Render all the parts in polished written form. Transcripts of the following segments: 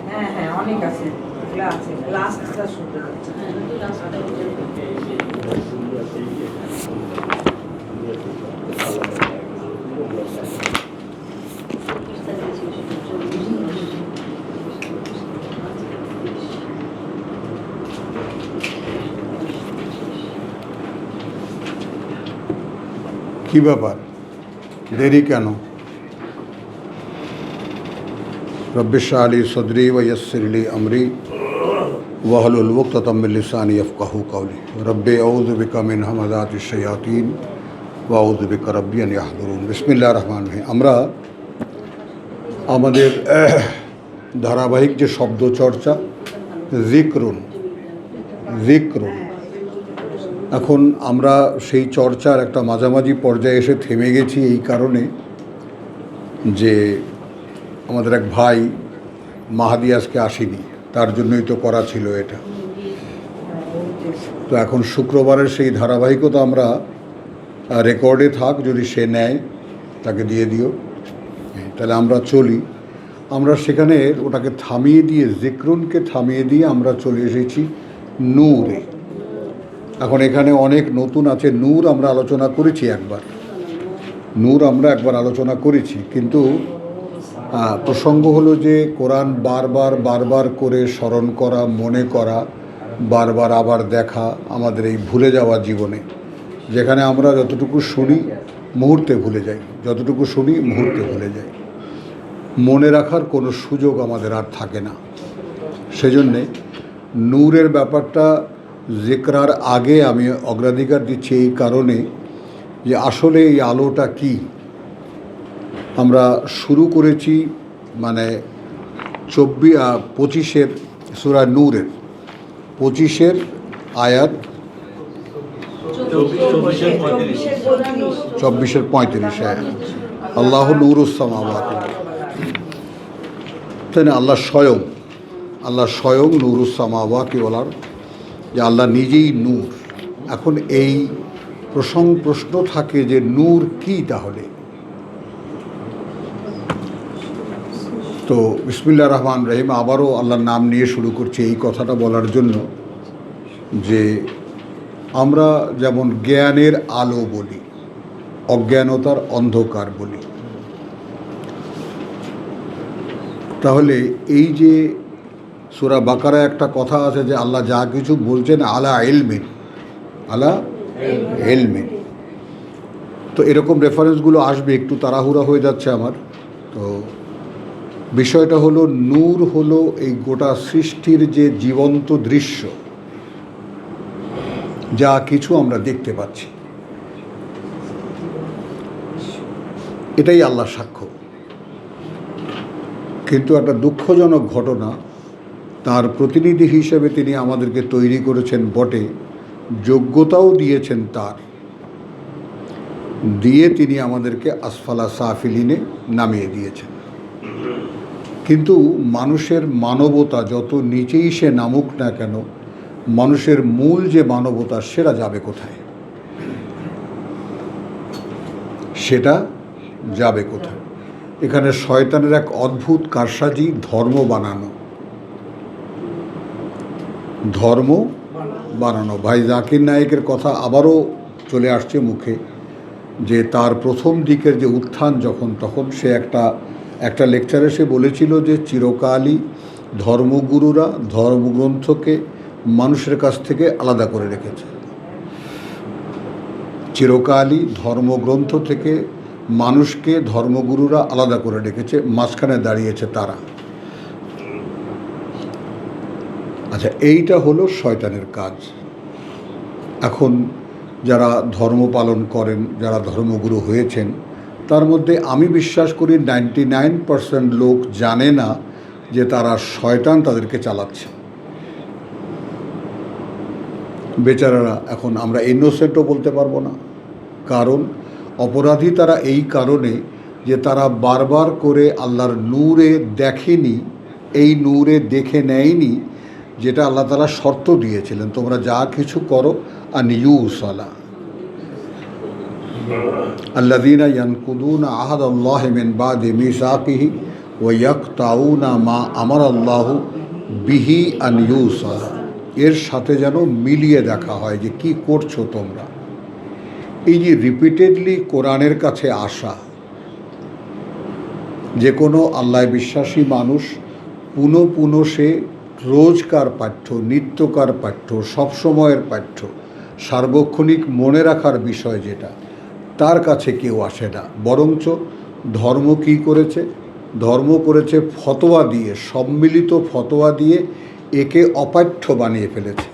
হ্যাঁ হ্যাঁ অনেক আছে, এগুলো আছে, লাস্টটা শুনতে হচ্ছে। কি ব্যাপার, দেরি কেন? রব্বি ইশরাহ লি সদরি ওয়া ইয়াসসির লি আমরি ওয়াহলুল উকদাতাম মিন লিসানি ইয়াফকাহু কওলি। রব্বি আউযু বিকা মিন হামাযাতিশ শায়াতিন ওয়া আউযু বিকা রব্বি আন ইয়াহদুরুন। বিসমিল্লাহির রহমানির রহিম। আমরা আমাদের ধারাবাহিক যে শব্দ চর্চা, যিকরুন, এখন আমরা সেই চর্চার একটা মাঝামাঝি পর্যায়ে এসে থেমে গেছি এই কারণে যে আমাদের এক ভাই মাহাদি আজকে আসেনি, তার জন্যই তো করা ছিল এটা। তো এখন শুক্রবারের সেই ধারাবাহিকতা আমরা রেকর্ডে থাক, যদি সে নেয় তাকে দিয়ে দিও, তাহলে আমরা চলি। আমরা সেখানে ওটাকে থামিয়ে দিয়ে, যিকরুনকে থামিয়ে দিয়ে আমরা চলে এসেছি নূরে। এখন এখানে অনেক নতুন আছে। নূর আমরা আলোচনা করেছি একবার, আলোচনা করেছি, কিন্তু প্রসঙ্গ হলো যে কোরআন বারবার করে স্মরণ করা, মনে করা, বারবার আবার দেখা আমাদের এই ভুলে যাওয়া জীবনে, যেখানে আমরা যতটুকু শুনি মুহূর্তে ভুলে যাই, মনে রাখার কোনো সুযোগ আমাদের আর থাকে না। সেজন্যে নূরের ব্যাপারটা জিকরার আগে আমি অগ্রাধিকার দিচ্ছি এই কারণে যে আসলে এই আলোটা কি। আমরা শুরু করেছি মানে 25 সূরা নূরের 25 আয়াত 24-35। হ্যাঁ, আল্লাহ নূরুস সামাওয়াতি, তাই না? আল্লাহ স্বয়ং নূরুস সামাওয়াতি বলার যে আল্লাহ নিজেই নূর। এখন এই প্রশ্ন থাকে যে নূর কি তাহলে? তো বিসমিল্লাহির রহমানির রহিম, আবারও আল্লাহর নাম নিয়ে শুরু করছি এই কথাটা বলার জন্য যে আমরা যেমন জ্ঞানের আলো বলি, অজ্ঞানতার অন্ধকার বলি, তাহলে এই যে সূরা বাকারায় একটা কথা আছে যে আল্লাহ যা কিছু বলছেন আলা ইলমিন, তো এরকম রেফারেন্সগুলো আসবে, একটু তাড়াহুড়া হয়ে যাচ্ছে আমার। তো বিষয়টা হলো নূর হলো এই গোটা সৃষ্টির যে জীবন্ত দৃশ্য, যা কিছু আমরা দেখতে পাচ্ছি, এটাই আল্লাহ সাক্ষ্য। কিন্তু একটা দুঃখজনক ঘটনা, তার প্রতিনিধি হিসেবে তিনি আমাদেরকে তৈরি করেছেন বটে, যোগ্যতাও দিয়েছেন তার, দিয়ে তিনি আমাদেরকে আসফালা সাফিলিনে নামিয়ে দিয়েছেন। কিন্তু মানুষের মানবতা যত নিচেই সে নামুক না কেন, মানুষের মূল যে মানবতা সেটা যাবে কোথায়? এখানে শয়তানের এক অদ্ভুত কারসাজি, ধর্ম বানানো। ভাই জাকির নায়েকের কথা আবারও চলে আসছে মুখে, যে তার প্রথম দিকের যে উত্থান তখন সে একটা লেকচারে সে বলেছিল যে চিরকালই ধর্মগুরুরা ধর্মগ্রন্থকে মানুষের কাছ থেকে আলাদা করে রেখেছে। চিরকালই ধর্মগ্রন্থ থেকে মানুষকে ধর্মগুরুরা আলাদা করে রেখেছে, মাঝখানে দাঁড়িয়েছে তারা। আচ্ছা, এইটা হলো শয়তানের কাজ। এখন যারা ধর্ম পালন করেন, যারা ধর্মগুরু হয়েছেন, তার মধ্যে আমি বিশ্বাস করি 99% লোক জানে না যে তারা শয়তান তাদেরকে চালাচ্ছে। বেচারারা, এখন আমরা ইনোসেন্টও বলতে পারবো না, কারণ অপরাধী তারা এই কারণে যে তারা বারবার করে আল্লাহর নূরে দেখেনি, এই নূরে দেখে নেয়নি যেটা আল্লাহ তাআলা শর্ত দিয়েছিলেন, তোমরা যা কিছু করো আন ইউসালা, আল্লাযীনা ইয়ানকুদুনা আহাদাল্লাহি মিন বাদি মিসাকিহি ওয়া ইয়াকতাউনা মা আমারাল্লাহু বিহি আন ইউসাল। এর সাথে যেন মিলিয়ে দেখা হয় যে কি করছো তোমরা। এই যে রিপিটেডলি কোরআনের কাছে আসা, যে কোনো আল্লাহ বিশ্বাসী মানুষ পুনঃ পুনঃ সে রোজকার পাঠ্য, নিত্যকার পাঠ্য, সবসময়ের পাঠ্য, সার্বক্ষণিক মনে রাখার বিষয় যেটা, তার কাছে কেউ আসে না। বরঞ্চ ধর্ম কী করেছে? ধর্ম করেছে ফতোয়া দিয়ে, সম্মিলিত ফতোয়া দিয়ে একে অপাঠ্য বানিয়ে ফেলেছে।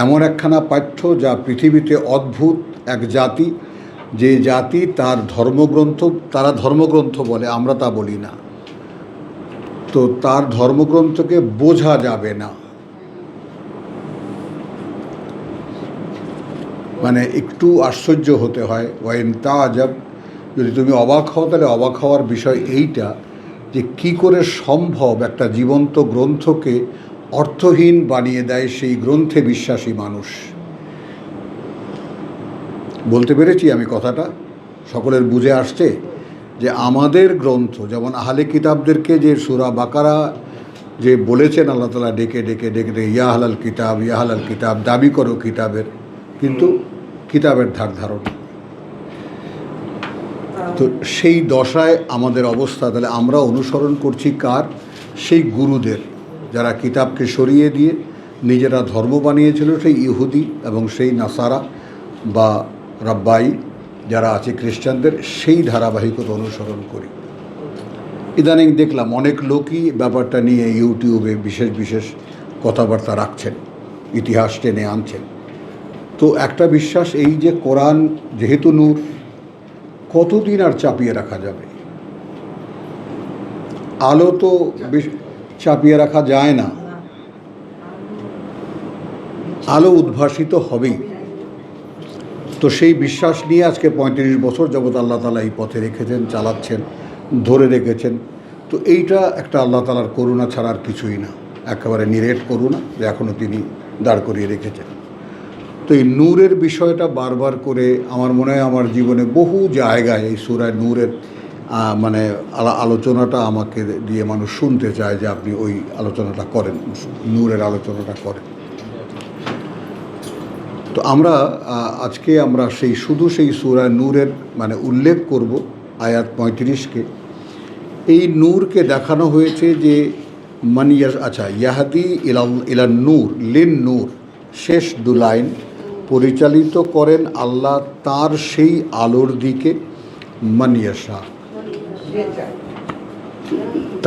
এমন একখানা পাঠ্য যা পৃথিবীতে অদ্ভুত এক জাতি, যে জাতি তার ধর্মগ্রন্থ, তারা ধর্মগ্রন্থ বলে, আমরা তা বলি না, তো তার ধর্মগ্রন্থকে বোঝা যাবে না। মানে একটু আশ্চর্য হতে হয়। ওয়াইন তাআজাব, যদি তুমি অবাক হও তাহলে অবাক হওয়ার বিষয় এইটা যে কি করে সম্ভব একটা জীবন্ত গ্রন্থকে অর্থহীন বানিয়ে দেয় সেই গ্রন্থে বিশ্বাসী মানুষ। বলতে পেরেছি আমি কথাটা? সকলের বুঝে আসছে যে আমাদের গ্রন্থ, যেমন আহলে কিতাবদেরকে যে সূরা বাকারা যে বলেছেন আল্লাহ তাআলা ডেকে ডেকে ডেকে ডেকে ইয়া আহলাল কিতাব, ইয়া আহলাল কিতাব, দাবি করো কিতাবের, কিন্তু কিতাবের ধার ধারণা। তো সেই দশায় আমাদের অবস্থা। তাহলে আমরা অনুসরণ করছি কার? সেই গুরুদের, যারা কিতাবকে সরিয়ে দিয়ে নিজেরা ধর্ম বানিয়েছিল, সেই ইহুদি এবং সেই নাসারা বা রাব্বাই যারা আছে খ্রিস্টানদের, সেই ধারাবাহিকতা অনুসরণ করি। ইদানিং দেখলাম অনেক লোকই ব্যাপারটা নিয়ে ইউটিউবে বিশেষ বিশেষ কথাবার্তা রাখছেন, ইতিহাস টেনে আনছেন। তো একটা বিশ্বাস এই যে কোরআন যেহেতু নূর, কতদিন আর চাপিয়ে রাখা যাবে? আলো তো চাপিয়ে রাখা যায় না, আলো উদ্ভাসিত হবেই। তো সেই বিশ্বাস নিয়ে আজকে 35 বছর যাবৎ আল্লাহ তাআলা এই পথে রেখেছেন, চালাচ্ছেন, ধরে রেখেছেন। তো এইটা একটা আল্লাহ তাআলার করুণা ছাড়া আর কিছুই না, একেবারে নিরেট করুণা যে এখনও তিনি দাঁড় করিয়ে রেখেছেন। তো এই নূরের বিষয়টা বারবার করে আমার মনে হয় আমার জীবনে বহু জায়গায় এই সূরা নূরের মানে আলোচনাটা আমাকে দিয়ে মানুষ শুনতে চায় যে আপনি ওই আলোচনাটা করেন, নূরের আলোচনাটা করেন। তো আমরা আজকে আমরা শুধু সেই সূরা নূরের মানে উল্লেখ করব আয়াত 35কে। এই নূরকে দেখানো হয়েছে যে ইয়াহাদি ইলান নূর লিন নূর, শেষ দু লাইন, পরিচালিত করেন আল্লাহ তার সেই আলোর দিকে, মান ইয়াশা,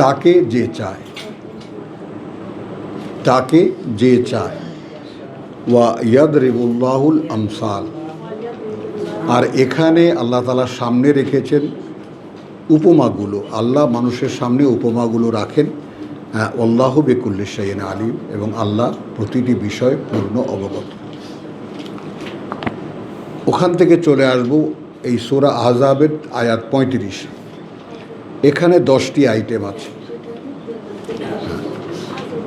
তাকে যে চায়, তাকে যে চায়। ওয়া ইয়াদরিবুল্লাহুল আমসাল, আর এখানে আল্লাহ তাআলা সামনে রেখেছেন উপমাগুলো। আল্লাহ মানুষের সামনে উপমাগুলো রাখেন। আল্লাহু বিকুল্লি শাইইন আলিম, এবং আল্লাহ প্রতিটি বিষয় পূর্ণ অবগত। ওখান থেকে চলে আসব এই সূরা আহজাবের আয়াত 35। এখানে 10টি আইটেম আছে।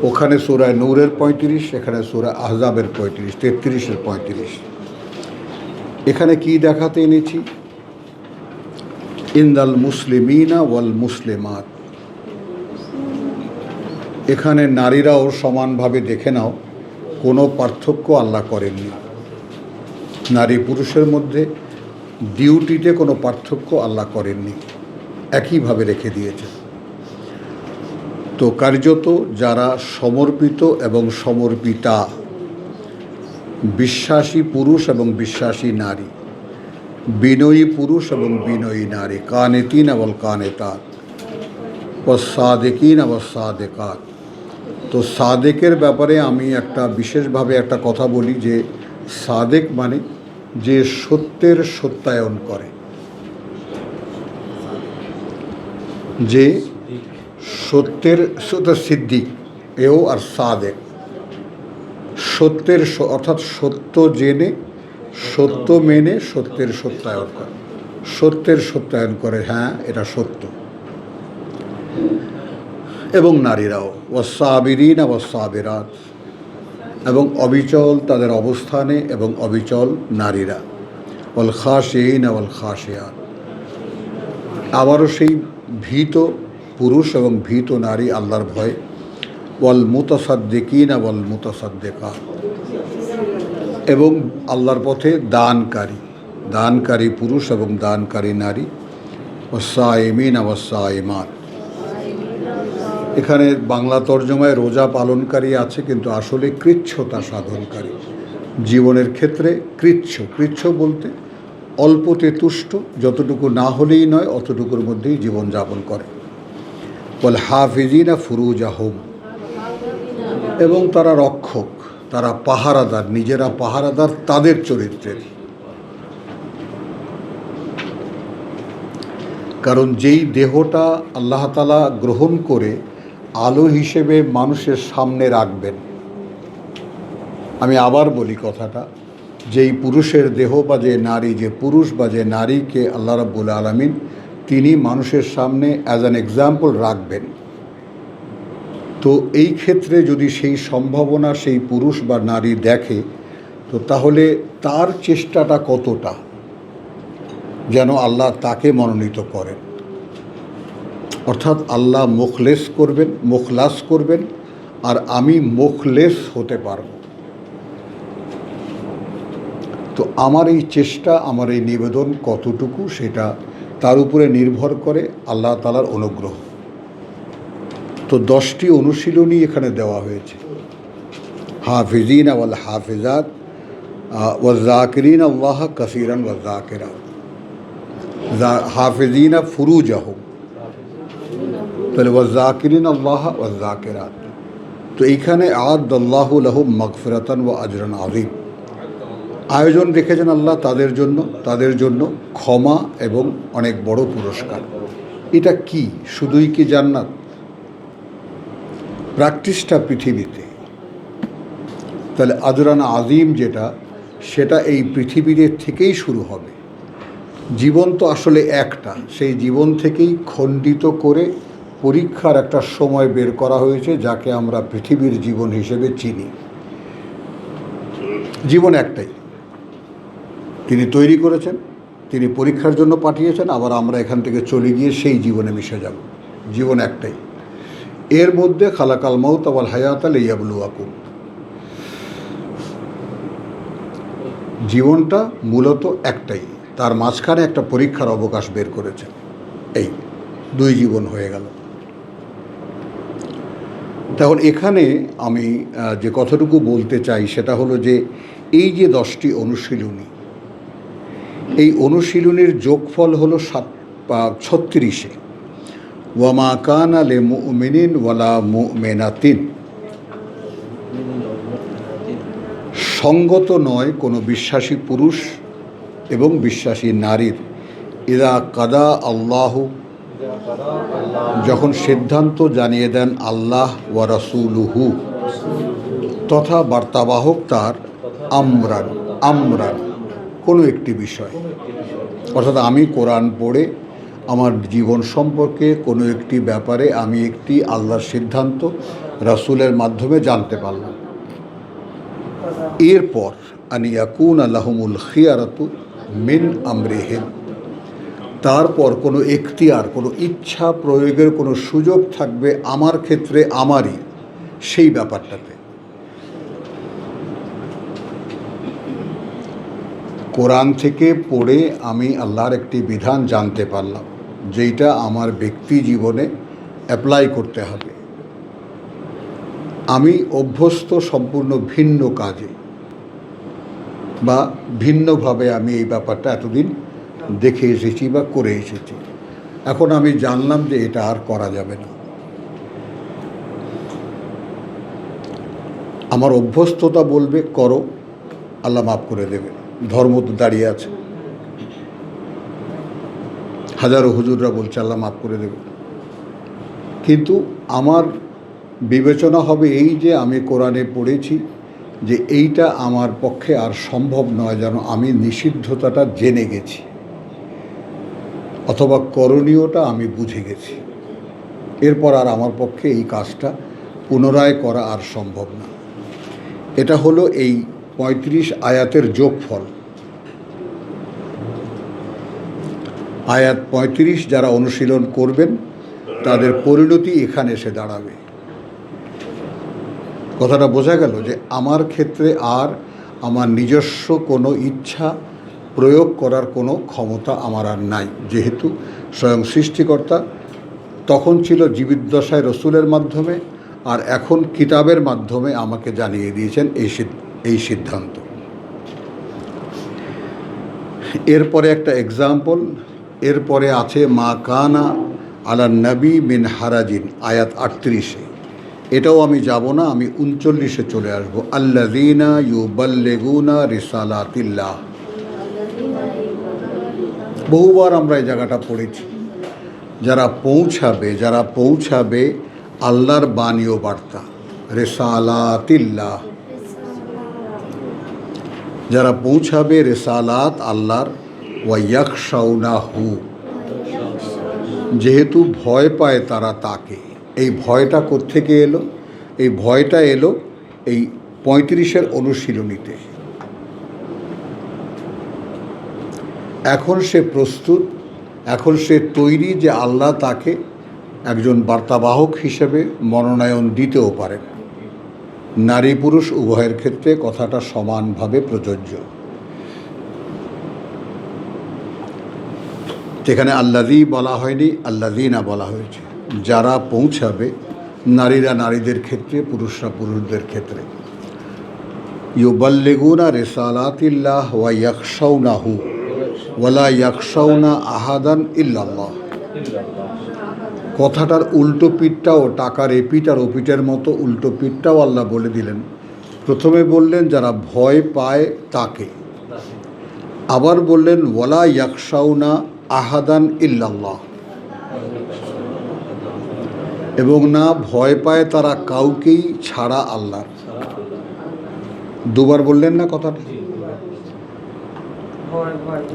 ওখানে সূরা নূরের 35, এখানে সূরা আহজাবের 35, 33-এর 35। এখানে কি দেখাতে এনেছি? ইন্দাল মুসলিমিনা ওয়াল মুসলিমাত, এখানে নারীরাও সমানভাবে দেখে নাও, কোনো পার্থক্য আল্লাহ করেননি। নারী পুরুষের মধ্যে ডিউটিতে কোনো পার্থক্য আল্লাহ করেননি, একইভাবে রেখে দিয়েছেন। তো কার্যত যারা সমর্পিত এবং সমর্পিতা, বিশ্বাসী পুরুষ এবং বিশ্বাসী নারী, বিনয়ী পুরুষ এবং বিনয়ী নারী, কানেতিন এবং কানেতাত, ও সাদেকিন এবং সাদেকাত। তো সাদেকের ব্যাপারে আমি একটা বিশেষভাবে একটা কথা বলি যে সাদেক মানে যে সত্যের সত্যায়ন করে, যে সত্যের সিদ্দিক এও, আর সাদেক সত্যের, অর্থাৎ সত্য জেনে, সত্য মেনে সত্যের সত্যায়ন করে, সত্যের সত্যায়ন করে, হ্যাঁ এটা সত্য। এবং নারীরাও ওয়াসাবিরিন ওয়াসাবিরাত, এবং অবিচল তাদের অবস্থানে এবং অবিচল নারীরা। ওয়াল খাশিঈন ওয়াল খাশিয়াত, আবারও সেই ভীত পুরুষ এবং ভীত নারী আল্লাহর ভয়। ওয়াল মুতাসাদ্দিকিন ওয়াল মুতাসাদ্দিকাত, এবং আল্লাহর পথে দানকারী পুরুষ এবং দানকারী নারী। ওয়াসাইমিন ওয়াসাইমাত, এখানে বাংলা তর্জমায় রোজা পালনকারী আছে, কিন্তু আসলে কৃচ্ছতা সাধনকারী, জীবনের ক্ষেত্রে কৃচ্ছ বলতে অল্পতে তুষ্ট, যতটুকু না হলেই নয় অতটুকুর মধ্যেই জীবনযাপন করে। ওয়াল হাফিজিনা ফুরুজাহুম, এবং তারা রক্ষক, তারা পাহারাদার, নিজেরা পাহারাদার তাদের চরিত্রের। কারণ যেই দেহটা আল্লাহ তাআলা গ্রহণ করে আলো হিসেবে মানুষের সামনে রাখবেন, আমি আবার বলি কথাটা, যেই পুরুষের দেহ বা যে নারী, যে পুরুষ বা যে নারীকে আল্লাহ রাব্বুল আলামিন তিনি মানুষের সামনে অ্যাজ অ্যান এক্সাম্পল রাখবেন, তো এই ক্ষেত্রে যদি সেই সম্ভাবনা সেই পুরুষ বা নারী দেখে, তো তাহলে তার চেষ্টাটা কতটা যেন আল্লাহ তাকে মনোনীত করেন। অর্থাৎ আল্লাহ মুখলাস করবেন, আর আমি মুখলেস হতে পারব। তো আমার এই চেষ্টা, আমার এই নিবেদন কতটুকু, সেটা তার উপরে নির্ভর করে আল্লাহ তাআলার অনুগ্রহ। তো 10টি অনুশীলনী এখানে দেওয়া হয়েছে। হাফিজিন ওয়াল হাফিজাত ওয়াযাকিরিন আল্লাহ কাসীরান ওয়াযাকিরাত, হাফিজিনা ফুরুজাহুম, তাহলে ওয়াযাকিরিন আল্লাহ ওয়াযাকিরাত। তো এইখানে আ'আদাল্লাহু লাহুম মাগফিরাতান ওয়া আজরান আযীম, আয়োজন রেখেছেন আল্লাহ তাদের জন্য ক্ষমা এবং অনেক বড় পুরস্কার। এটা কি শুধুই কি জান্নাত? প্র্যাকটিসটা পৃথিবীতে, তাহলে আজরান আযীম যেটা, সেটা এই পৃথিবীতে থেকেই শুরু হবে। জীবন তো আসলে একটা, সেই জীবন থেকেই খণ্ডিত করে পরীক্ষার একটা সময় বের করা হয়েছে, যাকে আমরা পৃথিবীর জীবন হিসেবে চিনি। জীবন একটাই, তিনি তৈরি করেছেন, তিনি পরীক্ষার জন্য পাঠিয়েছেন, আবার আমরা এখান থেকে চলে গিয়ে সেই জীবনে মিশে যাব। জীবন একটাই, এর মধ্যে খালাকাল মাউত ওয়াল হায়াতা লিয়াবলুয়াকুম, জীবনটা মূলত একটাই, তার মাঝখানে একটা পরীক্ষার অবকাশ বের করেছেন। এই 2 জীবন হয়ে গেল। তখন এখানে আমি যে কথাটুকু বলতে চাই সেটা হলো যে এই যে 10টি অনুশীলনী, এই অনুশীলনীর যোগফল হলো 36। ওয়ামা কানা লিমুমিনিন ওয়ালা মুমিনাতিন, সঙ্গত নয় কোনো বিশ্বাসী পুরুষ এবং বিশ্বাসী নারীর, ইদা কাদা আল্লাহু, যখন সিদ্ধান্ত জানিয়ে দেন আল্লাহ ওয়া রাসূলুহু, তথা বার্তাবাহক তার, আমরান কোনো একটি বিষয়। অর্থাৎ আমি কোরআন পড়ে আমার জীবন সম্পর্কে কোনো একটি ব্যাপারে আমি একটি আল্লাহর সিদ্ধান্ত রাসূলের মাধ্যমে জানতে পারলাম। এরপর আনিয়াকুনা লাহুমুল খিয়ারাতু মিন আমরিহিম, তারপর কোনো এখতিয়ার, কোনো ইচ্ছা প্রয়োগের কোনো সুযোগ থাকবে আমার ক্ষেত্রে, আমারই সেই ব্যাপারটাতে। কোরআন থেকে পড়ে আমি আল্লাহর একটি বিধান জানতে পারলাম, যেইটা আমার ব্যক্তি জীবনে অ্যাপ্লাই করতে হবে। আমি অভ্যস্ত সম্পূর্ণ ভিন্ন কাজে, বা ভিন্নভাবে আমি এই ব্যাপারটা এতদিন দেখে এসেছি বা করে এসেছি। এখন আমি জানলাম যে এটা আর করা যাবে না। আমার অভ্যস্ততা বলবে করো, আল্লাহ মাফ করে দেবে, ধর্ম তো দাঁড়িয়ে আছে। হাজারো হুজুররা বলছে আল্লাহ মাফ করে দেবে, কিন্তু আমার বিবেচনা হবে এই যে আমি কোরআনে পড়েছি যে এইটা আমার পক্ষে আর সম্ভব নয়, যেন আমি নিষিদ্ধতাটা জেনে গেছি অথবা করণীয়টা আমি বুঝে গেছি, এরপর আর আমার পক্ষে এই কাজটা পুনরায় করা আর সম্ভব না। এটা হলো এই ৩৫ আয়াতের যোগফল। আয়াত ৩৫ যারা অনুশীলন করবেন তাদের পরিণতি এখানে এসে দাঁড়াবে। কথাটা বোঝা গেল যে আমার ক্ষেত্রে আর আমার নিজস্ব কোনো ইচ্ছা প্রয়োগ করার কোনো ক্ষমতা আমার আর নাই, যেহেতু স্বয়ং সৃষ্টিকর্তা তখন ছিল জীবিদ্দশায় রসুলের মাধ্যমে, আর এখন কিতাবের মাধ্যমে আমাকে জানিয়ে দিয়েছেন এই সিদ্ধান্ত। এরপরে একটা এক্সাম্পল, এরপরে আছে মা কানা আলা নবী মিন হারাজিন, আয়াত ৩৮। এটাও আমি যাব না, আমি ৩৯ চলে আসব। আল্লাযীনা ইউবাল্লিগুনা রিসালাতিল্লাহ। বহুবার আমরা এই জায়গাটা পড়েছি। যারা পৌঁছাবে আল্লাহর বাণী ও বার্তা, রিসালাতিল্লাহ, যারা পৌঁছাবে রিসালাত আল্লাহর, ওয়া ইয়াখশাউনাহু, যেহেতু ভয় পায় তারা তাকে। এই ভয়টা কোত্থেকে এলো? এই ভয়টা এলো এই ৩৫-এর অনুশীলনীতে। এখন সে প্রস্তুত, এখন সে তৈরি যে আল্লাহ তাকে একজন বার্তাবাহক হিসেবে মনোনয়ন দিতেও পারেন। নারী পুরুষ উভয়ের ক্ষেত্রে কথাটা সমানভাবে প্রযোজ্য। যেখানে আল্লাযী বলা হয়নি, আল্লাযীনা বলা হয়েছে। যারা পৌঁছাবে, নারীরা নারীদের ক্ষেত্রে, পুরুষরা পুরুষদের ক্ষেত্রে। ইউবাল্লিগুনা রিসালাতিল্লাহ ওয়া ইয়াখশাউনাহু ওয়ালা ইয়াখশাউনা আহাদান ইল্লাল্লাহ। কথাটার উল্টো পিঠটাও, টাকার এপিঠ আর ওপিঠের মতো উল্টো পিঠটাও আল্লাহ বলে দিলেন। প্রথমে বললেন যারা ভয় পায় তাকে, আবার বললেন ওয়ালা ইয়াখশাউনা আহাদান ইল্লাল্লাহ, এবং না ভয় পায় তারা কাউকেই ছাড়া আল্লাহ। দুবার বললেন না কথাটা?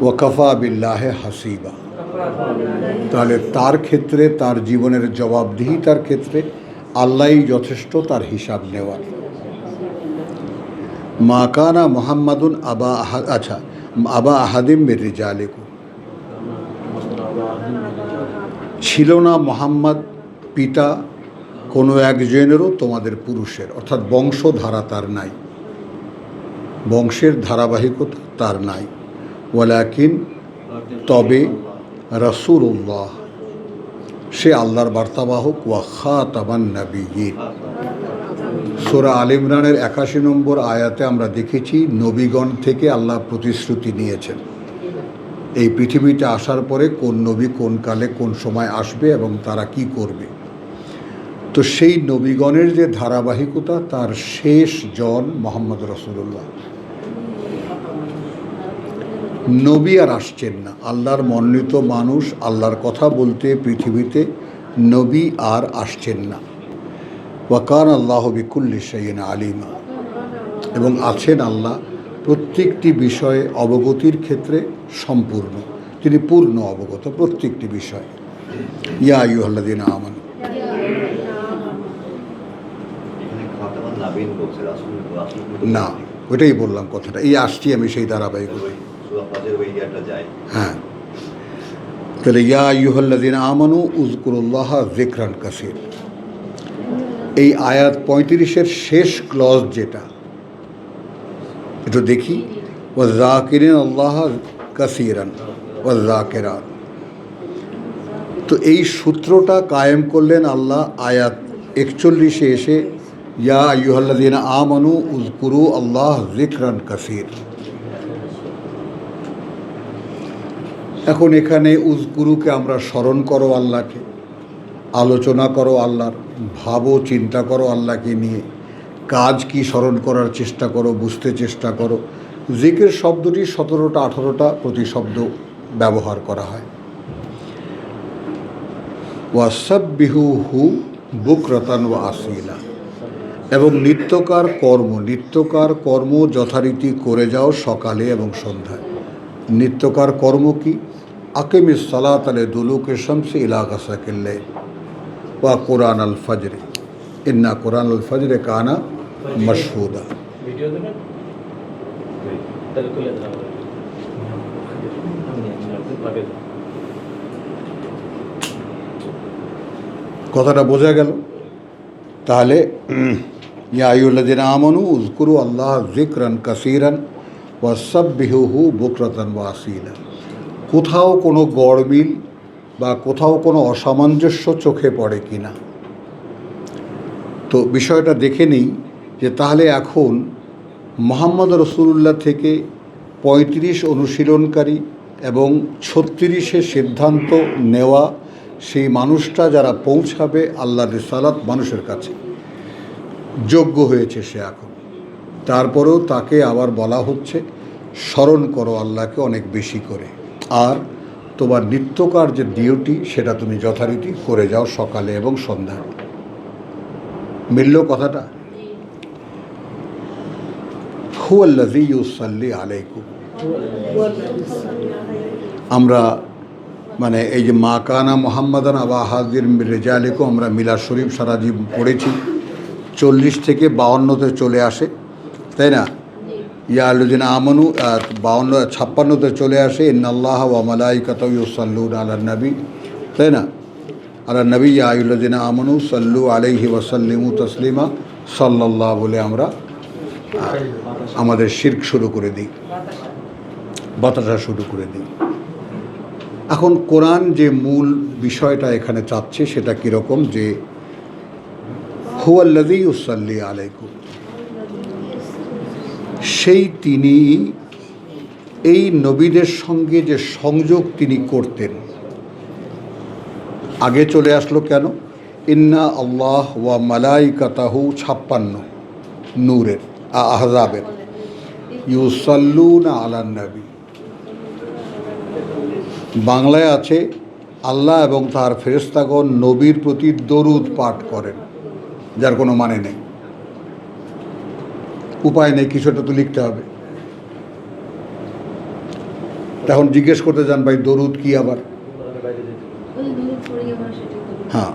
ওয়াকাফা বিল্লাহে হাসিবা। তাহলে তার ক্ষেত্রে, তার জীবনের জবাবদিহিতার ক্ষেত্রে আল্লাহই যথেষ্ট তার হিসাব নেওয়ার। মা কানা মুহাম্মাদুন আবা আহাদিম মির রিজালিকুম, ছিল না মোহাম্মদ পিতা কোনো একজনেরও তোমাদের পুরুষের, অর্থাৎ বংশধারা তার নাই, বংশের ধারাবাহিকতা তার নাই। ওয়ালাকিন, তবে রাসূলুল্লাহ, সে আল্লাহর বার্তাবাহক। ওয়া খাতামান নবিয়্যিন। সূরা আলে ইমরানের ৮১ নম্বর আয়াতে আমরা দেখেছি নবীগণ থেকে আল্লাহ প্রতিশ্রুতি নিয়েছেন এই পৃথিবীতে আসার পরে কোন নবী কোন কালে কোন সময় আসবে এবং তারা কি করবে। তো সেই নবীগণের যে ধারাবাহিকতা, তার শেষ জন মোহাম্মদ রাসূলুল্লাহ। নবী আর আসছেন না, আল্লাহর মনোনীত মানুষ আল্লাহর কথা বলতে পৃথিবীতে নবী আর আসছেন না। ওয়া কানা আল্লাহু বিকুল্লি শাইইন আলিমা, এবং আছেন আল্লাহ প্রত্যেকটি বিষয়ে অবগতির ক্ষেত্রে সম্পূর্ণ, তিনি পূর্ণ অবগত প্রত্যেকটি বিষয়। ইয়া আইয়ুহাল্লাযীনা আমানু, না ওইটাই বললাম কথাটা, এই আসছি আমি সেই ধারাবাহিকতা। হ্যাঁ, তাহলে ইয়া আইয়ুহাল্লাযীনা আমানু উযকুরুল্লাহা যিকরান কাসীর। এই আয়াত ৩৫-এর শেষ ক্লজ যেটা, একটু দেখি। ওয়া যাকিরিন আল্লাহ কাসীরান ওয়া যাকিরাত। তো এই সূত্রটা কায়েম করলেন আল্লাহ আয়াত ৪১-এ এসে, ইয়া আইয়ুহাল্লাযীনা আমানু উযকুরু আল্লাহ যিকরান কাসীর। এখন এখানে উযকুরুকে আমরা স্মরণ করো আল্লাহকে, আলোচনা করো আল্লাহর, ভাবো চিন্তা করো আল্লাহকে নিয়ে, কাজ কি স্মরণ করার চেষ্টা করো, বুঝতে চেষ্টা করো। জিকির শব্দটি ১৭টা ১৮টা প্রতিশব্দ ব্যবহার করা হয়। ওয়াসাব্বিহুহু বুকরাতান ওয়া আসীলা, এবং নিত্যকার কর্ম যথারীতি করে যাও সকালে এবং সন্ধ্যায়। নিত্যকার কর্ম কি? আকিমিস সালাত লিদুলুকি শামসি ইলা গাসাকিল লাইল ওয়া কুরআন আল ফজর ইন্না কুরআন আল ফজর কানা মাশহুদা। ভিডিও দেবেন তাহলে তুলে দেওয়া হবে। কথাটা বোঝা গেল? তাহলে ইয়া আইয়ুহাল্লাযীনা আমানু উযকুরু আল্লাহ যিকরান কাসীরান ওয়াসাব্বিহুহু বুকরাতান ওয়া আসীলা। কোথাও কোনো গড়মিল বা কোথাও কোনো অসামঞ্জস্য চোখে পড়ে কি না, তো বিষয়টা দেখে নিই যে তাহলে এখন মুহাম্মদ রাসূলুল্লাহ থেকে ৩৫ অনুশীলনকারী এবং ৩৬-এ সিদ্ধান্ত নেওয়া সেই মানুষটা যারা পৌঁছাবে আল্লাহর রিসালাত মানুষের কাছে যোগ্য হয়েছে সে এখন, তারপরেও তাকে আবার বলা হচ্ছে স্মরণ করো আল্লাহকে অনেক বেশি করে, আর তোমার নিত্যকার যে ডিউটি সেটা তুমি যথারীতি করে যাও সকালে এবং সন্ধ্যায়। মিলল কথাটা? হুয়াল্লাযী ইউসাল্লি আলাইকুম। আমরা মানে এই যে মা কানা মুহাম্মাদান আবা আহাদির রিজালিকুম আমরা মিলাদ শরীফ সারা জীবন পড়েছি, 40 থেকে 52-তে চলে আসে, তাই না? ইয়া আল্লাযীনা আমানু 56তে চলে আসে ইন্নাল্লাহা ওয়া মালাইকাতাহু ইউসাল্লুনা আলান নবী, তাই না? আলান নবী ইয়া আইয়ুহাল্লাযীনা আমানু সাল্লু আলাইহি ওয়া সাল্লিমু তাসলিমা সাল্লাল্লাহু বলে আমরা আমাদের শিরক শুরু করে দিই, বাতাসা শুরু করে দিই। এখন কোরআন যে মূল বিষয়টা এখানে চাচ্ছে সেটা কীরকম, যে হুয়াল্লাযী ইউসাল্লি আলাইকুম, সেই তিনি এই নবীদের সঙ্গে যে সংযোগ তিনি করতেন আগে চলে আসলো কেন? ইন্না আল্লাহ ওয়া মালাইকাতাহু 56 নূরের আহজাবের ইউসাল্লুনা আলান নবী, বাংলায় আছে আল্লাহ এবং তার ফেরেশতাগণ নবীর প্রতি দরুদ পাঠ করেন, যার কোনো মানে নেই, উপায় নেই, কিছুটা তো লিখতে হবে। তখন জিজ্ঞেস করতে যান ভাই দরুদ কি আবার? হ্যাঁ,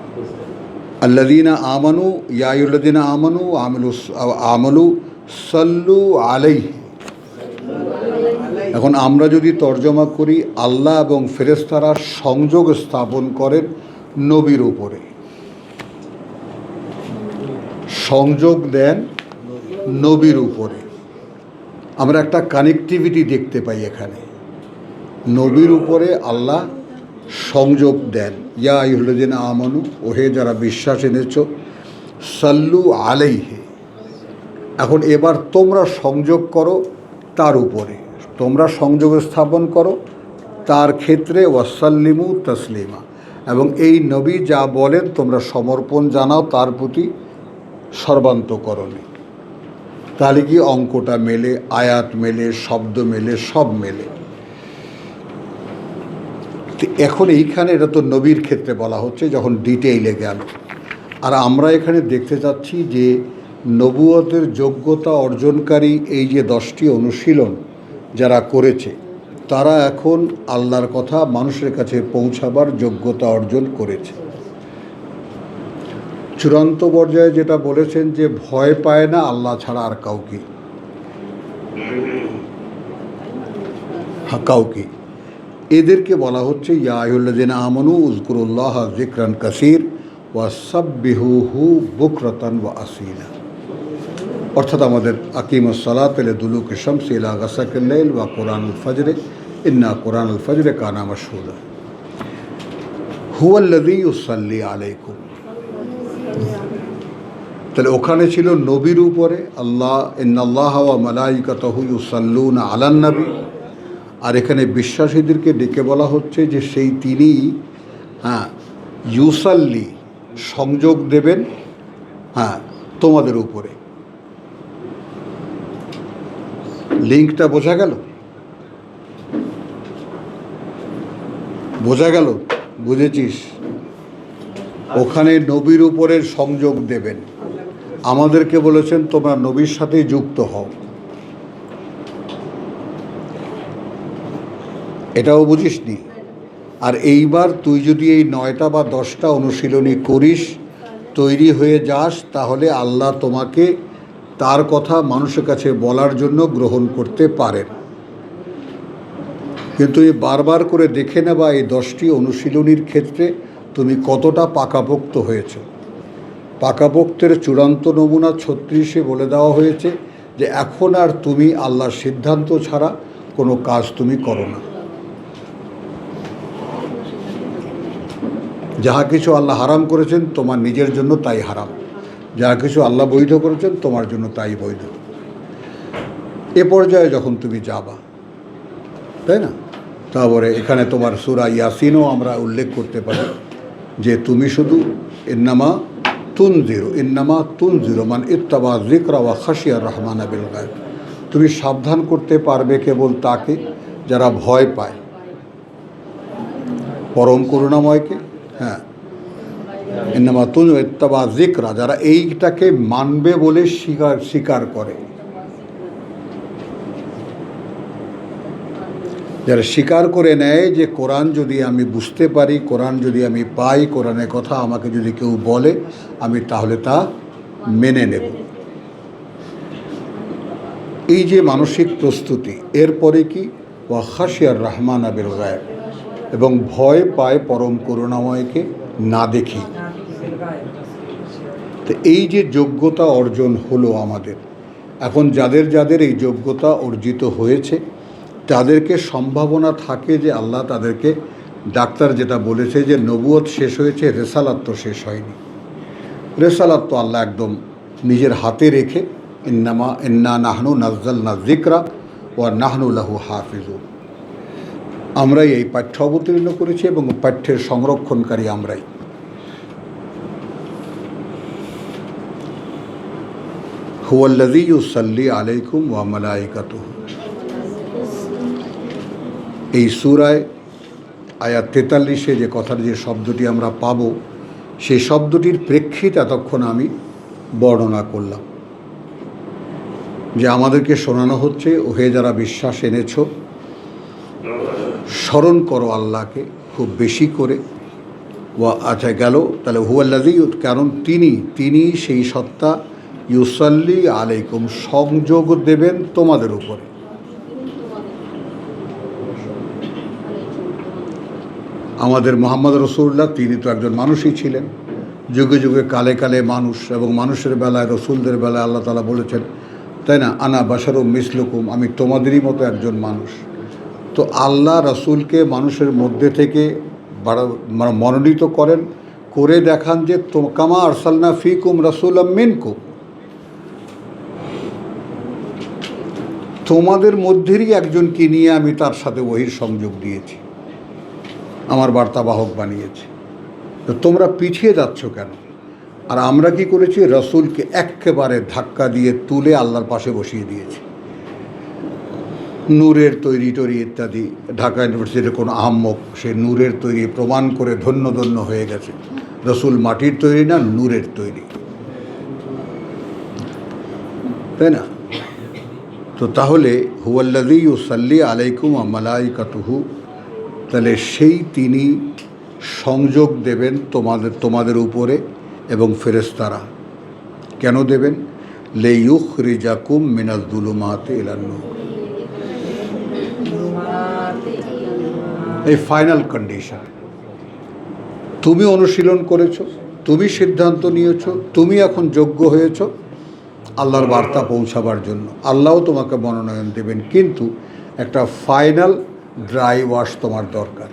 আল্লাযীনা আমানু ইয়া আইয়ুহাল্লাযীনা আমানু আমালু সাল্লু আলাইহি। এখন আমরা যদি তর্জমা করি আল্লাহ এবং ফেরেশতারা সংযোগ স্থাপন করেন নবীর উপরে, সংযোগ দেন নবীর উপরে। আমরা একটা কানেক্টিভিটি দেখতে পাই এখানে, নবীর উপরে আল্লাহ সংযোগ দেন। ইয়া আইয়ুহাল্লাযীনা আমানু, ওহে যারা বিশ্বাস এনেছ, সাল্লু আলাইহি। এখন এবার তোমরা সংযোগ করো তার উপরে, তোমরা সংযোগ স্থাপন করো তার ক্ষেত্রে, ওয়াসাল্লিমু তাসলিমা, এবং এই নবী যা বলেন তোমরা সমর্পণ জানাও তার প্রতি সর্বান্তকরণে। তাহলে কি অঙ্কটা মেলে, আয়াত মেলে, শব্দ মেলে, সব মেলে। তো এখন এইখানে এটা তো নবীর ক্ষেত্রে বলা হচ্ছে যখন ডিটেইলে গেল, আর আমরা এখানে দেখতে চাচ্ছি যে নবুয়তের যোগ্যতা অর্জনকারী এই যে 10টি অনুশীলন যারা করেছে তারা এখন আল্লাহর কথা মানুষের কাছে পৌঁছাবার যোগ্যতা অর্জন করেছে। চূড়ান্ত পর্যায়ে যেটা বলেছেন যে ভয় পায় না আল্লাহ ছাড়া আর কাউকে, এদেরকে বলা হচ্ছে ইয়া আইয়ুহাল্লাযীনা আমানু উযকুরুল্লাহা যিকরান কাসীর ওয়াসাব্বিহুহু বুকরাতান ওয়া আসীলা। অর্থাৎ আমাদের আকিমুস সালাতা লিদুলুকি শামসি ইলা গাসাকিল লাইল ওয়া কুরআনুল ফাজরে ইন্না কুরআনুল ফাজরে কানা মাশহুদা। হুয়াল্লাযী ইউসাল্লি আলাইকুম, তাহলে ওখানে ছিল নবীর উপরে আল্লাহ, ইন্নাল্লাহা ওয়া মালাইকাতাহু ইউসাল্লুনা আলান নবী, আর এখানে বিশ্বাসীদেরকে ডেকে বলা হচ্ছে যে সেই তিনি ইউসাল্লি সংযোগ দেবেন তোমাদের উপরে। লিঙ্কটা বোঝা গেল? বোঝা গেল? বুঝেছিস? ওখানে নবীর উপরের সংযোগ দেবেন, আমাদেরকে বলেছেন তোমরা নবীর সাথে যুক্ত হও। এটাও বুঝিসনি? আর এইবার তুই যদি এই 9টা বা 10টা অনুশীলনী করিস, তৈরি হয়ে যাস, তাহলে আল্লাহ তোমাকে তার কথা মানুষের কাছে বলার জন্য গ্রহণ করতে পারেন। কিন্তু এই বারবার করে দেখে নেবা এই 10টি অনুশীলনীর ক্ষেত্রে তুমি কতটা পাকাপোক্ত হয়েছ। পাকাপোক্তের চূড়ান্ত নমুনা 36-এ বলে দেওয়া হয়েছে যে এখন আর তুমি আল্লাহর সিদ্ধান্ত ছাড়া কোনো কাজ তুমি করো না। যাহা কিছু আল্লাহ হারাম করেছেন তোমার নিজের জন্য তাই হারাম, যাহা কিছু আল্লাহ বৈধ করেছেন তোমার জন্য তাই বৈধ। এ পর্যায়ে যখন তুমি যাবা, তাই না, তারপরে এখানে তোমার সূরা ইয়াসিনও আমরা উল্লেখ করতে পারি যে তুমি শুধু ইন্নামা তুনজিরু মান ইত্তাবা যিকরা ওয়া খাশিয়া রহমানা বিল গায়ব, তুমি সাবধান করতে পারবে কেবল তাকে যারা ভয় পায় পরম করুণাময়কে। হ্যাঁ, ইন্নামা ইত্তাবা যিকরা, যারা এইটাকে মানবে বলে স্বীকার করে, যারা স্বীকার করে নেয় যে কোরআন যদি আমি বুঝতে পারি, কোরআন যদি আমি পাই, কোরআনের কথা আমাকে যদি কেউ বলে আমি তাহলে তা মেনে নেব। এই যে মানসিক প্রস্তুতি, এরপরে কি ওয়া খাশিয়ার রহমানা বিল গায়ব, এবং ভয় পায় পরম করুণাময়কে না দেখি। তো এই যে যোগ্যতা অর্জন হলো আমাদের, এখন যাদের যাদের এই যোগ্যতা অর্জিত হয়েছে তাদেরকে সম্ভাবনা থাকে যে আল্লাহ তাদেরকে, ডাক্তার যেটা বলেছে যে নবুয়ত শেষ হয়েছে, রেসালাত তো শেষ হয়নি। রেসালাত তো আল্লাহ একদম নিজের হাতে রেখে ইন্না নাহনু নাজ্জালনা যিকরা ওয়া নাহনু লাহু হাফিজুন, আমরাই এই পাঠ্য অবতীর্ণ করেছি এবং পাঠ্যের সংরক্ষণকারী আমরাই। হুয়াল্লাযী ইউসাল্লি আলাইকুম ওয়া মালাইকাতুহু, এই সূরায় আয়াত 43-এ যে কথার যে শব্দটি আমরা পাবো, সেই শব্দটির প্রেক্ষিত এতক্ষণ আমি বর্ণনা করলাম যে আমাদেরকে শোনানো হচ্ছে, ওহে যারা বিশ্বাস এনেছ স্মরণ করো আল্লাহকে খুব বেশি করে। আচ্ছা গেল, তাহলে হুয়াল্লাযী, কারণ তিনি সেই সত্তা, ইউসাল্লি আলাইকুম, সংযোগ দেবেন তোমাদের উপরে। আমাদের মুহাম্মদ রাসূলুল্লাহ তিনি তো একজন মানুষই ছিলেন, যুগে যুগে কালে কালে মানুষ, এবং মানুষের বেলায় রসুলদের বেলায় আল্লাহ তাআলা বলেছেন, তাই না, আনা বাশারুম মিসলুকুম, আমি তোমাদেরই মতো একজন মানুষ। তো আল্লাহ রসুলকে মানুষের মধ্যে থেকে মনোনীত করেন, করে দেখান যে কামা আরসালনা ফিকুম রাসূলাম মিনকুম, তোমাদের মধ্যেরই একজনকে নিয়ে আমি তার সাথে ওহীর সংযোগ দিয়েছি, আমার বার্তাবাহক বানিয়েছি। তো তোমরা পিছিয়ে যাচ্ছ কেন? আর আমরা কি করেছি, রসুলকে একেবারে ধাক্কা দিয়ে তুলে আল্লাহর পাশে বসিয়ে দিয়েছি। নূরের তৈরি ইত্যাদি, ঢাকা ইউনিভার্সিটির কোনো আহম্মক সে নূরের তৈরি প্রমাণ করে ধন্য ধন্য হয়ে গেছে। রসুল মাটির তৈরি না, নূরের তৈরি, তাই না? তো তাহলে হুয়াল্লাযী ইউসাল্লি আলাইকুম ওয়া মালাইকাতুহু, তাহলে সেই তিনি সংযোগ দেবেন তোমাদের উপরে এবং ফেরেশতারা। কেন দেবেন? লিইউখরিজাকুম মিনাজ যুলুমাতি ইলান নূর, এই ফাইনাল কন্ডিশন। তুমি অনুশীলন করেছো, তুমি সিদ্ধান্ত নিয়েছো, তুমি এখন যোগ্য হয়েছো আল্লাহর বার্তা পৌঁছাবার জন্য। আল্লাহও তোমাকে মনোনয়ন দেবেন, কিন্তু একটা ফাইনাল ড্রাই ওয়াশ তোমার দরকার।